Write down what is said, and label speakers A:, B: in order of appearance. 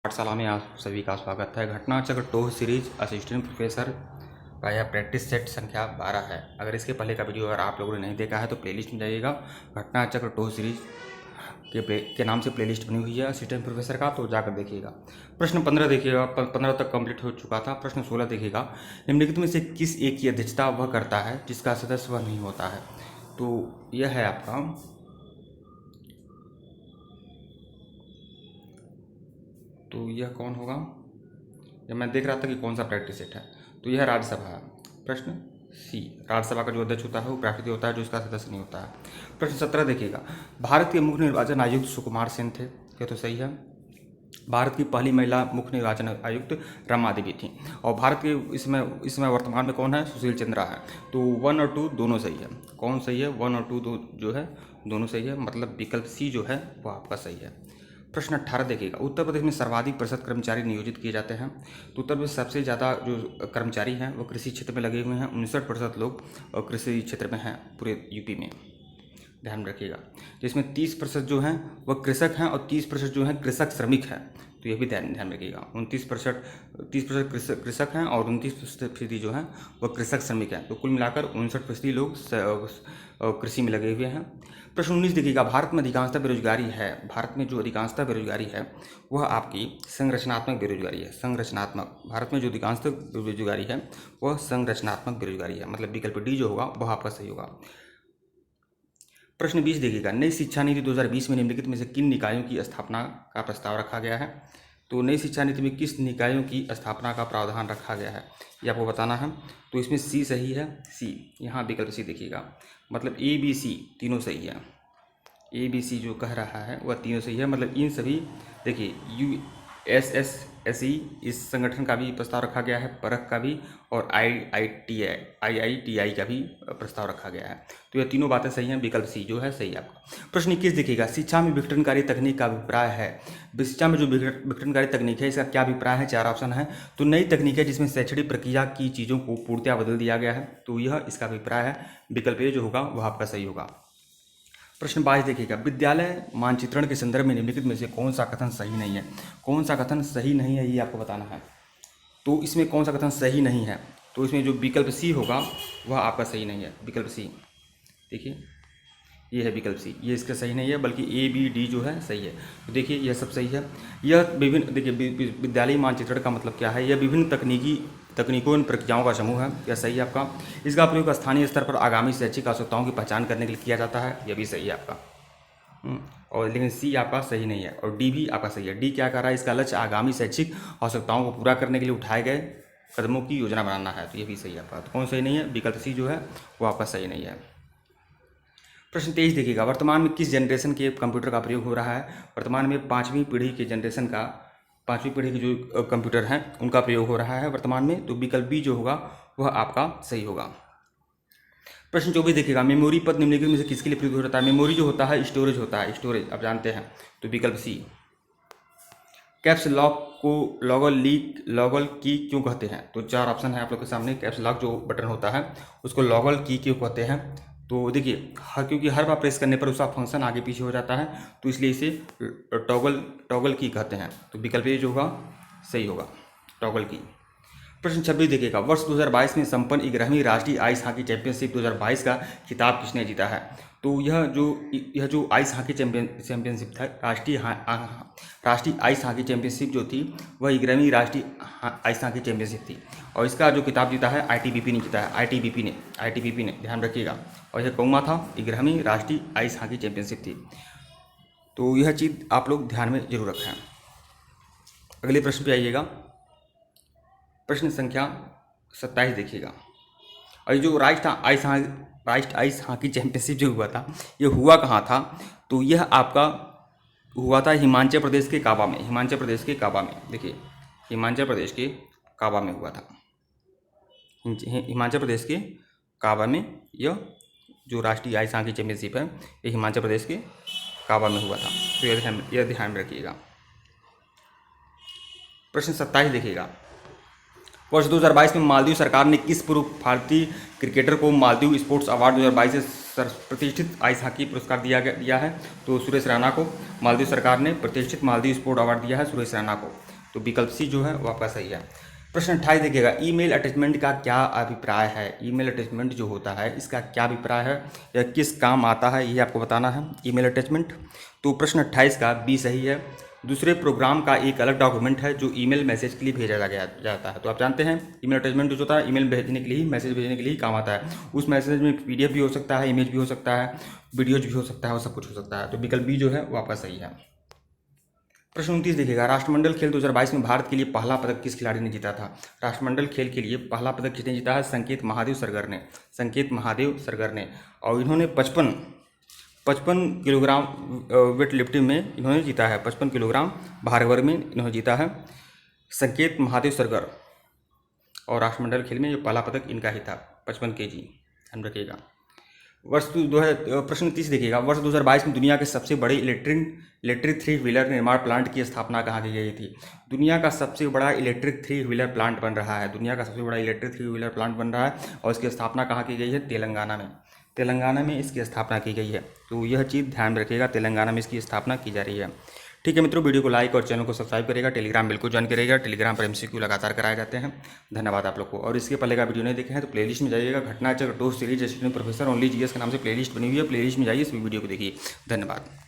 A: पाठशाला में आप सभी का स्वागत है। घटना चक्र टोह सीरीज असिस्टेंट प्रोफेसर का यह प्रैक्टिस सेट संख्या 12 है। अगर इसके पहले का वीडियो अगर आप लोगों ने नहीं देखा है तो प्लेलिस्ट में जाइएगा। घटना चक्र टोह सीरीज के नाम से प्लेलिस्ट बनी हुई है असिस्टेंट प्रोफेसर का, तो जाकर देखिएगा। प्रश्न 15 देखिएगा, 15 तक कंप्लीट हो चुका था। प्रश्न 16 देखिएगा, निम्नलिखित में से किस एक की अध्यक्षता वह करता है जिसका सदस्य वह नहीं होता है। तो यह है आपका, तो यह कौन होगा, जब मैं देख रहा था कि कौन सा प्रैक्टिस सेट है, तो यह राज्यसभा है। प्रश्न सी, राज्यसभा का जो अध्यक्ष होता है वो प्राकृतिक होता है, जो इसका सदस्य नहीं होता है। प्रश्न 17 देखिएगा, भारत के मुख्य निर्वाचन आयुक्त सुकुमार सेन थे, ये तो सही है। भारत की पहली महिला मुख्य निर्वाचन आयुक्त रमा देवी थी। और भारत के इसमें वर्तमान में कौन है, सुशील चंद्रा है। तो 1 और 2 दोनों सही है। कौन सही है, 1 और 2 जो है दोनों सही है, मतलब विकल्प सी जो है वो आपका सही है। प्रश्न 18 देखिएगा, उत्तर प्रदेश में सर्वाधिक प्रतिशत कर्मचारी नियोजित किए जाते हैं। तो उत्तर प्रदेश सबसे ज़्यादा जो कर्मचारी हैं वो कृषि क्षेत्र में लगे हुए हैं। 59% लोग कृषि क्षेत्र में हैं पूरे यूपी में, ध्यान रखिएगा। जिसमें 30% जो हैं वह कृषक हैं और 30% जो हैं कृषक श्रमिक हैं, तो ये भी ध्यान रखिएगा। 30% कृषक हैं और 29% जो हैं वह कृषक श्रमिक हैं। तो कुल मिलाकर 59% लोग कृषि में लगे हुए हैं। प्रश्न 19 देखिएगा, भारत में अधिकांशतः बेरोजगारी है। भारत में जो अधिकांशतः बेरोजगारी है वह आपकी संरचनात्मक बेरोजगारी है। संरचनात्मक, भारत में जो अधिकांशतः बेरोजगारी है वह संरचनात्मक बेरोजगारी है, मतलब विकल्प डी जो होगा वह आपका सही होगा। प्रश्न 20 देखिएगा, नई शिक्षा नीति 2020 में निम्नलिखित में से किन निकायों की स्थापना का प्रस्ताव रखा गया है। तो नई शिक्षा नीति में किस निकायों की स्थापना का प्रावधान रखा गया है ये आपको बताना है। तो इसमें सी सही है, सी, यहाँ विकल्प सी देखिएगा, मतलब ए बी सी तीनों सही है। ए बी सी जो कह रहा है वह तीनों सही है, मतलब इन सभी, देखिए USSSE इस संगठन का भी प्रस्ताव रखा गया है, परख का भी, और IITI का भी प्रस्ताव रखा गया है। तो यह तीनों बातें सही हैं, विकल्प सी जो है सही है आपका। प्रश्न 21 देखिएगा, शिक्षा में विघटनकारी तकनीक का अभिप्राय है। शिक्षा में जो विघटनकारी तकनीक है इसका क्या अभिप्राय है, 4 ऑप्शन है। तो नई तकनीक है जिसमें शैक्षणिक प्रक्रिया की चीज़ों को पूर्णतया बदल दिया गया है, तो यह इसका अभिप्राय है, विकल्प ए जो होगा वह आपका सही होगा। प्रश्न 22 देखिएगा, विद्यालय मानचित्रण के संदर्भ में निम्नलिखित में से कौन सा कथन सही नहीं है। कौन सा कथन सही नहीं है ये आपको बताना है। तो इसमें कौन सा कथन सही नहीं है, तो इसमें जो विकल्प सी होगा वह आपका सही नहीं है, विकल्प सी। देखिए ये है विकल्प सी, ये इसका सही नहीं है, बल्कि ए बी डी जो है सही है। तो देखिए यह सब सही है। यह विभिन्न, देखिए विद्यालय मानचित्रण का मतलब क्या है, यह विभिन्न तकनीकों एवं प्रक्रियाओं का समूह है, यह सही है आपका। इसका प्रयोग स्थानीय स्तर पर आगामी शैक्षिक आवश्यकताओं की पहचान करने के लिए किया जाता है, यह भी सही है आपका। और लेकिन सी आपका सही नहीं है, और डी भी आपका सही है। डी क्या कर रहा है, इसका लक्ष्य आगामी शैक्षिक आवश्यकताओं को पूरा करने के लिए उठाए गए कदमों की योजना बनाना है, तो ये भी सही है आपका। तो कौन सही नहीं है, विकल्प सी जो है वो आपका सही नहीं है। प्रश्न 23 देखिएगा, वर्तमान में किस जनरेशन के कंप्यूटर का प्रयोग हो रहा है। वर्तमान में 5वीं पीढ़ी के जनरेशन का, 5वीं पीढ़ी के जो कंप्यूटर हैं उनका प्रयोग हो रहा है वर्तमान में, तो विकल्प बी जो होगा वह आपका सही होगा। प्रश्न 24 देखिएगा, मेमोरी पद निम्नलिखित में से किसके लिए प्रयोग होता है। मेमोरी जो होता है स्टोरेज होता है, स्टोरेज आप जानते हैं, तो विकल्प सी। कैप्स लॉक को लॉगल की क्यों कहते हैं। तो 4 ऑप्शन है आप लोग के सामने। कैप्स लॉक जो बटन होता है उसको लॉगल की क्यों कहते हैं। तो देखिए क्योंकि हर बार प्रेस करने पर उसका फंक्शन आगे पीछे हो जाता है, तो इसलिए इसे टॉगल की कहते हैं, तो विकल्प ए जो होगा सही होगा, टॉगल की। प्रश्न 26 देखिएगा, वर्ष 2022 में संपन्न 11वीं राष्ट्रीय आइस हॉकी चैंपियनशिप 2022 का खिताब किसने जीता है। तो यह जो आइस हॉकी चैंपियनशिप था, राष्ट्रीय आइस हॉकी चैंपियनशिप जो थी वह 11वीं राष्ट्रीय आइस हॉकी चैंपियनशिप थी, और इसका जो खिताब जीता है ITBP ने जीता है, ITBP ने, ध्यान रखिएगा। और यह कौन था, 11वीं राष्ट्रीय आइस हॉकी चैंपियनशिप थी। तो यह चीज़ आप लोग ध्यान में जरूर रखें। अगले प्रश्न पे आइएगा, प्रश्न संख्या 27 देखिएगा, और ये जो राष्ट्रीय आइस हॉकी चैंपियनशिप जो हुआ था ये हुआ कहाँ था। तो यह आपका हुआ था हिमाचल प्रदेश के काबा में, देखिए हिमाचल प्रदेश के काबा में हुआ था। हिमाचल प्रदेश के काबा में यह जो राष्ट्रीय आइस हॉकी चैंपियनशिप है ये हिमाचल प्रदेश के काबा में हुआ था, तो यह ध्यान रखिएगा। प्रश्न 27 देखिएगा, वर्ष 2022 में मालदीव सरकार ने किस पूर्व भारतीय क्रिकेटर को मालदीव स्पोर्ट्स अवार्ड 2022 से प्रतिष्ठित आइस हॉकी पुरस्कार दिया है। तो सुरेश रैना को मालदीव सरकार ने प्रतिष्ठित मालदीव स्पोर्ट अवार्ड दिया है, सुरेश रैना को। तो विकल्प सी जो है वो आपका सही है। प्रश्न 28 देखिएगा, ईमेल अटैचमेंट का क्या अभिप्राय है। ईमेल अटैचमेंट जो होता है इसका क्या अभिप्राय है या किस काम आता है, ये आपको बताना है। ईमेल अटैचमेंट, तो प्रश्न 28 का बी सही है। दूसरे प्रोग्राम का एक अलग डॉक्यूमेंट है जो ईमेल मैसेज के लिए भेजा जाता है। तो आप जानते हैं ईमेल अटैचमेंट जो होता है ईमेल भेजने के लिए, मैसेज भेजने के लिए काम आता है। उस मैसेज में PDF भी हो सकता है, इमेज भी हो सकता है, वीडियोज भी हो सकता है और सब कुछ हो सकता है। तो विकल्प बी जो है वो आपका सही है। प्रश्न 29 देखिएगा, राष्ट्रमंडल खेल 2022 में भारत के लिए पहला पदक किस खिलाड़ी ने जीता था। राष्ट्रमंडल खेल के लिए पहला पदक किसने जीता है? संकेत महादेव सरगर ने। संकेत महादेव सरगर ने, और इन्होंने 55 किलोग्राम वेट लिफ्टिंग में इन्होंने जीता है। 55 किलोग्राम भार वर्ग में इन्होंने जीता है संकेत महादेव सरगर, और राष्ट्रमंडल खेल में ये पहला पदक इनका ही था, 55 kg, ध्यान रखिएगा। प्रश्न 30 देखिएगा, वर्ष 2022 में दुनिया के सबसे बड़े इलेक्ट्रिक 3 व्हीलर निर्माण प्लांट की स्थापना कहाँ की गई थी। दुनिया का सबसे बड़ा इलेक्ट्रिक 3 व्हीलर प्लांट बन रहा है। दुनिया का सबसे बड़ा इलेक्ट्रिक 3 व्हीलर प्लांट बन रहा है और इसकी स्थापना कहाँ की गई है? तेलंगाना में। तेलंगाना में इसकी स्थापना की गई है। तो यह चीज़ ध्यान में रखिएगा, तेलंगाना में इसकी स्थापना की जा रही है। ठीक है मित्रों, वीडियो को लाइक और चैनल को सब्सक्राइब करेगा। टेलीग्राम बिल्कुल ज्वाइन करेगा। टेलीग्राम पर MCQ लगातार कराए जाते हैं। धन्यवाद आप लोग को। और इसके पहले का वीडियो नहीं देखे हैं तो प्लेलिस्ट में जाइएगा, घटना चक्र 2 series student professor only GS के नाम से प्लेलिस्ट बनी हुई है। प्लेलिस्ट में जाइए, इस वीडियो को देखिए। धन्यवाद।